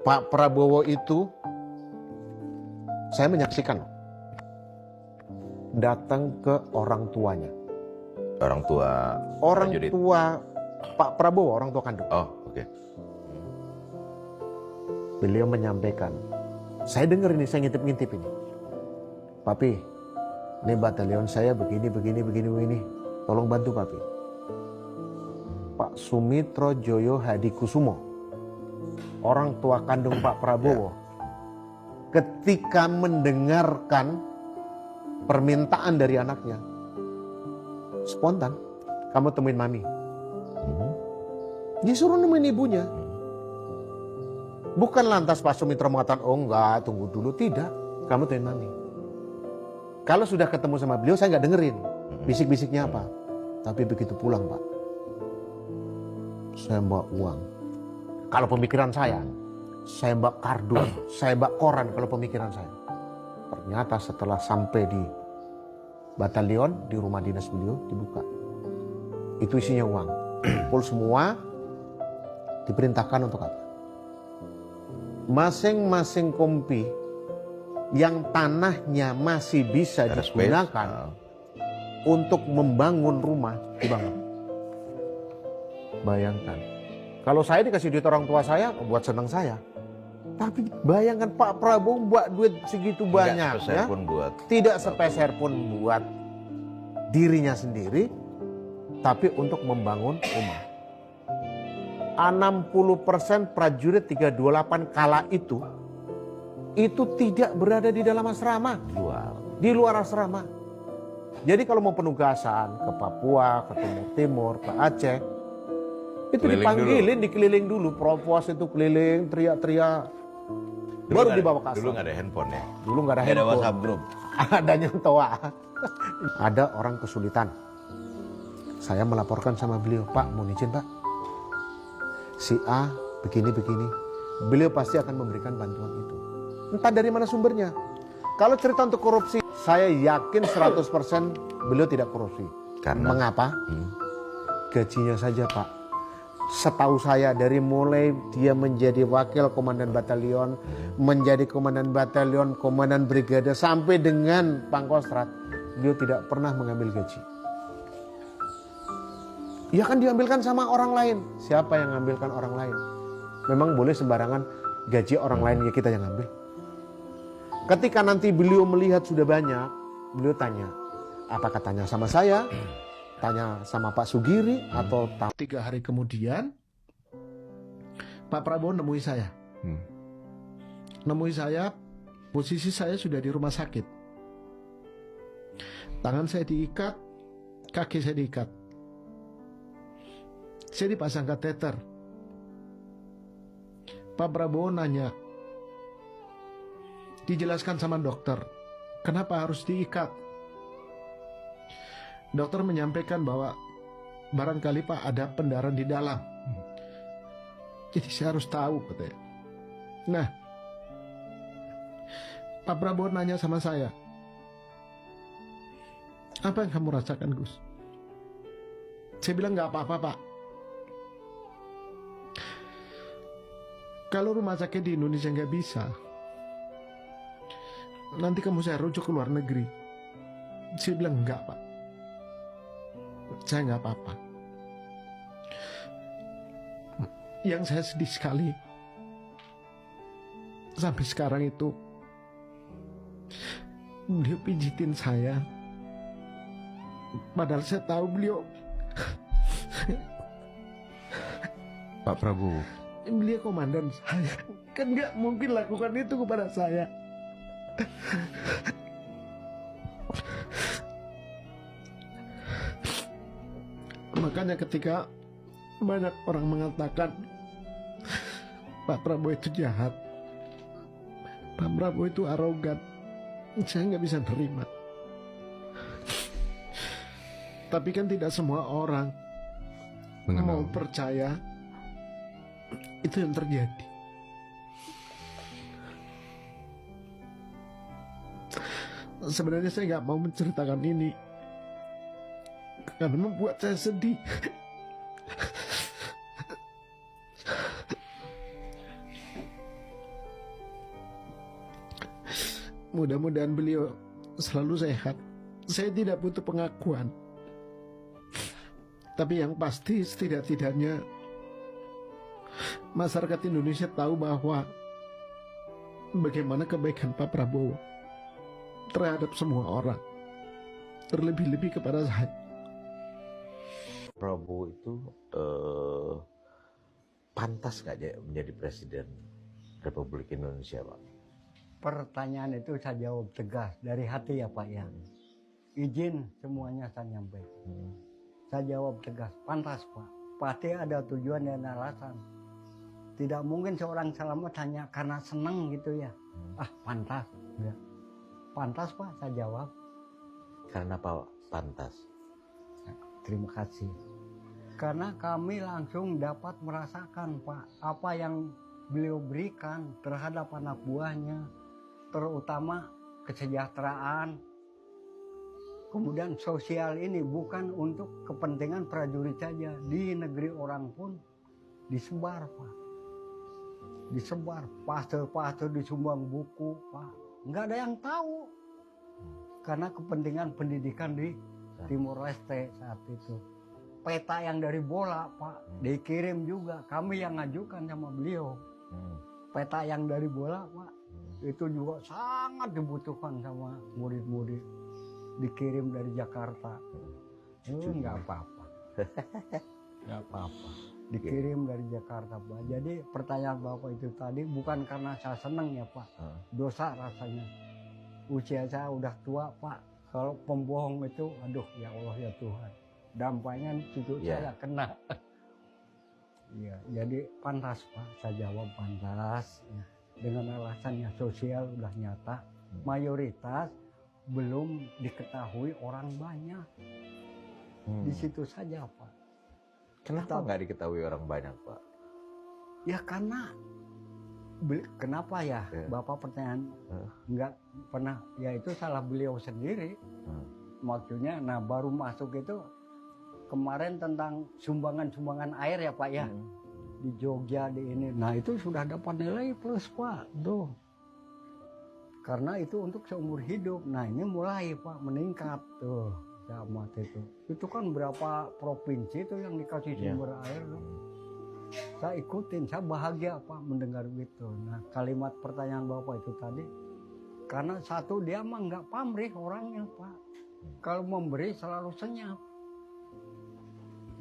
Pak Prabowo itu, saya menyaksikan datang ke orang tuanya. Orang tua Orang prajurit. tua Pak Prabowo, orang tua kandung. Oh, oke. Beliau menyampaikan, saya dengar ini, saya ngintip-ngintip ini. Papi, ini batalion saya begini. Tolong bantu Papi. Pak Sumitro Joyo Hadikusumo, orang tua kandung Pak Prabowo, ketika mendengarkan permintaan dari anaknya, spontan, kamu temuin mami. Disuruh nemuin ibunya. Bukan lantas Pak Sumitro mengatakan, oh enggak, tunggu dulu. Tidak, kamu temuin mami. Kalau sudah ketemu sama beliau, saya nggak dengerin bisik-bisiknya apa. Tapi begitu pulang Pak, saya bawa uang. Kalau pemikiran saya bawa kardus, saya bawa koran kalau pemikiran saya. Ternyata setelah sampai di batalion, di rumah dinas beliau, dibuka. Itu isinya uang. Kumpul semua, diperintahkan untuk apa? Masing-masing kompi yang tanahnya masih bisa Ada digunakan untuk membangun rumah, dibangun. Bayangkan, kalau saya dikasih duit orang tua saya, buat senang saya. Tapi bayangkan Pak Prabowo buat duit segitu banyak, ya? Tidak sepeser pun buat dirinya sendiri, tapi untuk membangun rumah. 60% prajurit 328 kala itu tidak berada di dalam asrama, di luar asrama. Jadi kalau mau penugasan ke Papua, ke Timur Timur, ke Aceh, itu dipanggilin, dikeliling dulu. Provos itu keliling, teriak-teriak. Baru dibawa ke asrama. Dulu nggak ada handphone ya? Dulu nggak ada handphone. Ada WhatsApp group. Adanya toa. Ada orang kesulitan. Saya melaporkan sama beliau, Pak, mohon izin Pak. Si A begini. Beliau pasti akan memberikan bantuan itu. Entah dari mana sumbernya. Kalau cerita untuk korupsi, saya yakin 100% beliau tidak korupsi. Karena? Mengapa? Gajinya saja Pak. Setahu saya dari mulai dia menjadi wakil komandan batalion, menjadi komandan batalion, komandan brigade, sampai dengan Pangkostrat, beliau tidak pernah mengambil gaji. Ya kan diambilkan sama orang lain. Siapa yang mengambilkan orang lain? Memang boleh sembarangan gaji orang lain, ya kita yang ambil. Ketika nanti beliau melihat sudah banyak, beliau tanya, apa katanya sama saya? Tanya sama Pak Sugiri atau 3 hari kemudian Pak Prabowo nemui saya. Nemui saya, posisi saya sudah di rumah sakit. Tangan saya diikat, kaki saya diikat. Saya dipasang kateter. Pak Prabowo nanya, dijelaskan sama dokter, kenapa harus diikat? Dokter menyampaikan bahwa barangkali Pak ada pendarahan di dalam. Jadi saya harus tahu katanya. Nah, Pak Prabowo nanya sama saya, apa yang kamu rasakan Gus? Saya bilang nggak apa-apa Pak. Kalau rumah sakit di Indonesia nggak bisa, nanti kamu saya rujuk ke luar negeri. Saya bilang enggak Pak, saya nggak apa-apa. Yang saya sedih sekali, sampai sekarang itu beliau pijitin saya, padahal saya tahu beliau Pak Prabowo, beliau komandan saya, kan nggak mungkin lakukan itu kepada saya. Makanya ketika banyak orang mengatakan Pak Prabowo itu jahat, Pak Prabowo itu arogan, saya nggak bisa terima. Tapi kan tidak semua orang mau percaya itu yang terjadi. Sebenarnya saya nggak mau menceritakan ini karena membuat saya sedih. Mudah-mudahan beliau selalu sehat. Saya tidak butuh pengakuan. Tapi yang pasti setidak-tidaknya masyarakat Indonesia tahu bahwa bagaimana kebaikan Pak Prabowo terhadap semua orang. Terlebih-lebih kepada saya. Prabowo itu pantas nggak dia menjadi presiden Republik Indonesia, Pak? Pertanyaan itu saya jawab tegas dari hati ya Pak ya. Izin semuanya saya nyampaikan. Saya jawab tegas, pantas Pak. Pasti ada tujuan dan alasan. Tidak mungkin seorang selamat hanya karena senang gitu ya. Ah pantas. Ya. Pantas Pak, saya jawab. Karena apa pantas? Terima kasih. Karena kami langsung dapat merasakan Pak apa yang beliau berikan terhadap anak buahnya, terutama kesejahteraan. Kemudian sosial ini bukan untuk kepentingan prajurit saja, di negeri orang pun disebar Pak. Disebar, pastor-pastor disumbang buku Pak. Nggak ada yang tahu. Karena kepentingan pendidikan di Timor Leste saat itu. Peta yang dari bola Pak, dikirim juga. Kami yang ngajukan sama beliau. Peta yang dari bola Pak, itu juga sangat dibutuhkan sama murid-murid. Dikirim dari Jakarta. Nggak apa-apa. Nggak apa-apa. Dikirim dari Jakarta Pak. Jadi pertanyaan Bapak itu tadi bukan karena saya senang ya Pak. Dosa rasanya. Usia saya udah tua Pak. Kalau pembohong itu, aduh ya Allah ya Tuhan. Dampaknya cucu saya kena. Iya, jadi pantas Pak. Saya jawab pantas. Ya. Dengan alasannya sosial udah nyata. Mayoritas belum diketahui orang banyak. Di situ saja Pak. Kenapa nggak diketahui orang banyak, Pak? Ya karena kenapa ya Bapak pertanyaan nggak pernah, ya itu salah beliau sendiri. Maksudnya nah baru masuk itu kemarin tentang sumbangan air ya Pak ya, di Jogja di ini, nah itu sudah dapat nilai plus Pak tuh, karena itu untuk seumur hidup. Nah ini mulai Pak meningkat tuh sama itu kan berapa provinsi itu yang dikasih sumber air tuh. Saya ikutin, saya bahagia Pak mendengar gitu. Nah kalimat pertanyaan Bapak itu tadi, karena satu dia mah nggak pamrih orangnya Pak. Kalau memberi selalu senyap.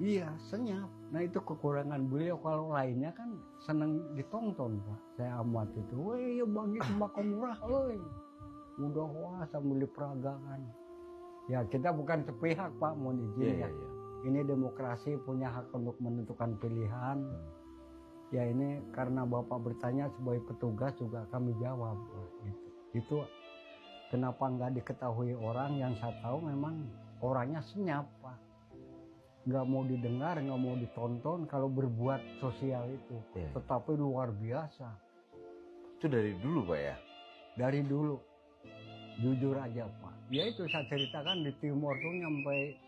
Iya senyap. Nah itu kekurangan beliau. Kalau lainnya kan seneng ditonton Pak. Saya amat itu, woi bagi sembako murah, woi. Udah wah sambil diperagakan. Ya kita bukan sepihak Pak, mohon izin ya. Ini demokrasi, punya hak untuk menentukan pilihan. Ya ini karena Bapak bertanya sebagai petugas juga kami jawab. Itu kenapa nggak diketahui orang, yang saya tahu memang orangnya senyap Pak. Nggak mau didengar, nggak mau ditonton kalau berbuat sosial itu. Tetapi luar biasa. Itu dari dulu Pak ya? Dari dulu. Jujur aja Pak. Ya itu saya ceritakan di Timor tuh nyampe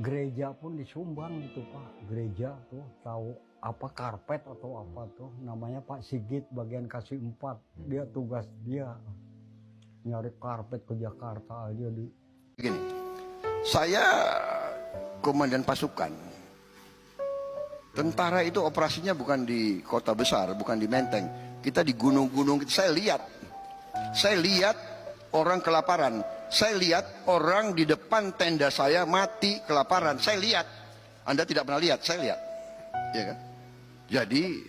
gereja pun disumbang gitu Pak. Gereja tuh tahu apa karpet atau apa tuh namanya Pak Sigit bagian kasih 4. Dia tugas dia nyari karpet ke Jakarta aja di. Begini, saya komandan pasukan. Tentara itu operasinya bukan di kota besar, bukan di Menteng. Kita di gunung-gunung. Saya lihat orang kelaparan. Saya lihat orang di depan tenda saya mati kelaparan. Saya lihat. Anda tidak pernah lihat, saya lihat. Ya kan? Jadi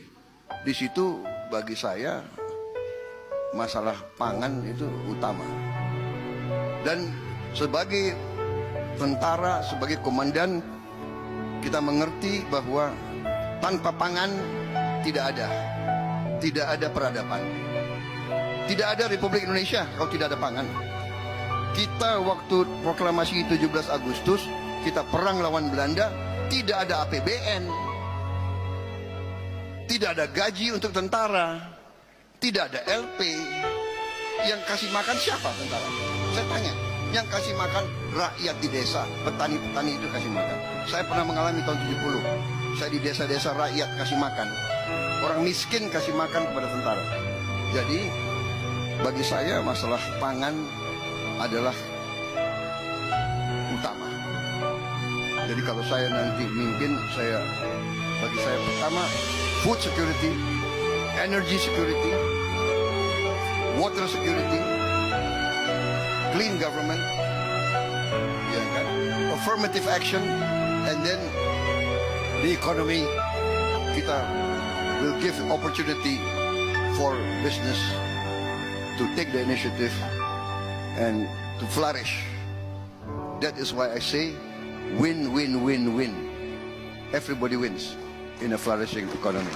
di situ bagi saya masalah pangan itu utama. Dan sebagai tentara, sebagai komandan, kita mengerti bahwa tanpa pangan tidak ada peradaban. Tidak ada Republik Indonesia kalau tidak ada pangan. Kita waktu proklamasi 17 Agustus, kita perang lawan Belanda, tidak ada APBN. Tidak ada gaji untuk tentara. Tidak ada LP. Yang kasih makan siapa tentara? Saya tanya. Yang kasih makan rakyat di desa. Petani-petani itu kasih makan. Saya pernah mengalami tahun 70. Saya di desa-desa rakyat kasih makan. Orang miskin kasih makan kepada tentara. Jadi Bagi saya masalah pangan adalah utama. Jadi kalau saya nanti mimpin, bagi saya pertama food security, energy security, water security, clean government, ya kan? Affirmative action, and then the economy. Kita will give opportunity for business to take the initiative and to flourish. That is why I say win, win, win, win. Everybody wins in a flourishing economy.